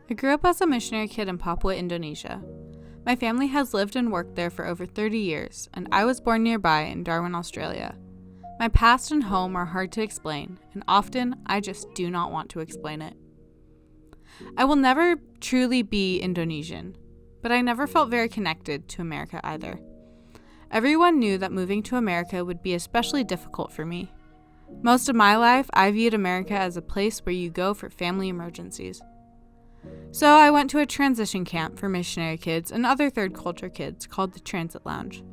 I grew up as a missionary kid in Papua, Indonesia. My family has lived and worked there for over 30 years, and I was born nearby in Darwin, Australia. My past and home are hard to explain, and often I just do not want to explain it. I will never truly be Indonesian, but I never felt very connected to America either. Everyone knew that moving to America would be especially difficult for me. Most of my life, I viewed America as a place where you go for family emergencies. So I went to a transition camp for missionary kids and other third culture kids called the Transit Lounge.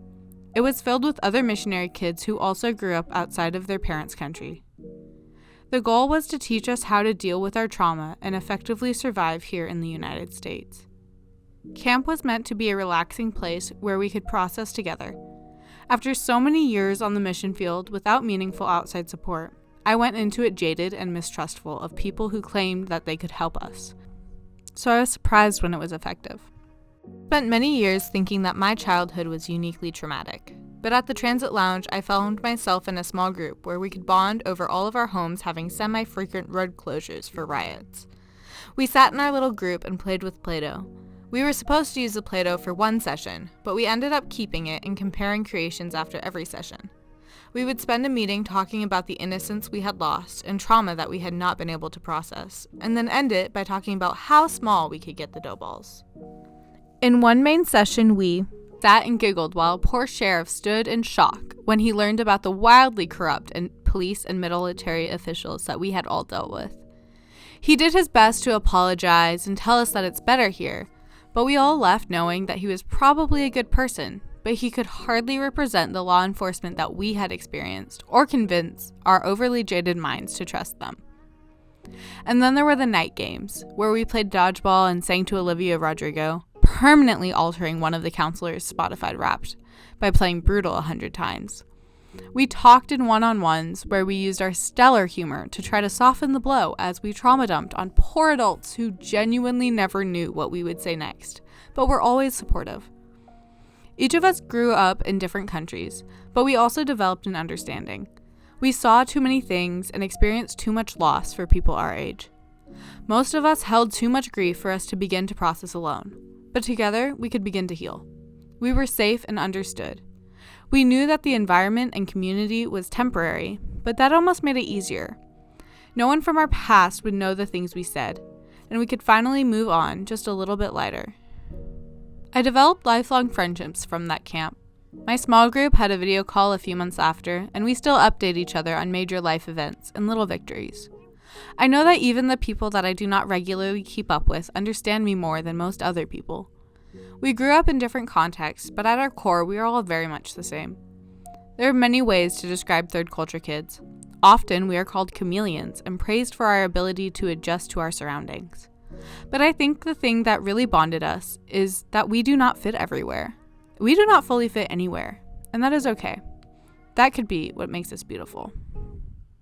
It was filled with other missionary kids who also grew up outside of their parents' country. The goal was to teach us how to deal with our trauma and effectively survive here in the United States. Camp was meant to be a relaxing place where we could process together. After so many years on the mission field without meaningful outside support, I went into it jaded and mistrustful of people who claimed that they could help us. So I was surprised when it was effective. I spent many years thinking that my childhood was uniquely traumatic. But at the Transit Lounge, I found myself in a small group where we could bond over all of our homes having semi-frequent road closures for riots. We sat in our little group and played with Play-Doh. We were supposed to use the Play-Doh for one session, but we ended up keeping it and comparing creations after every session. We would spend a meeting talking about the innocence we had lost and trauma that we had not been able to process, and then end it by talking about how small we could get the dough balls. In one main session, we sat and giggled while a poor sheriff stood in shock when he learned about the wildly corrupt police and military officials that we had all dealt with. He did his best to apologize and tell us that it's better here, but we all left knowing that he was probably a good person, but he could hardly represent the law enforcement that we had experienced or convince our overly jaded minds to trust them. And then there were the night games, where we played dodgeball and sang to Olivia Rodrigo, permanently altering one of the counselors' Spotify Wrapped by playing Brutal 100 times. We talked in one-on-ones where we used our stellar humor to try to soften the blow as we trauma dumped on poor adults who genuinely never knew what we would say next, but were always supportive. Each of us grew up in different countries, but we also developed an understanding. We saw too many things and experienced too much loss for people our age. Most of us held too much grief for us to begin to process alone, but together we could begin to heal. We were safe and understood. We knew that the environment and community was temporary, but that almost made it easier. No one from our past would know the things we said, and we could finally move on just a little bit lighter. I developed lifelong friendships from that camp. My small group had a video call a few months after, and we still update each other on major life events and little victories. I know that even the people that I do not regularly keep up with understand me more than most other people. We grew up in different contexts, but at our core, we are all very much the same. There are many ways to describe third culture kids. Often, we are called chameleons and praised for our ability to adjust to our surroundings. But I think the thing that really bonded us is that we do not fit everywhere. We do not fully fit anywhere, and that is okay. That could be what makes us beautiful.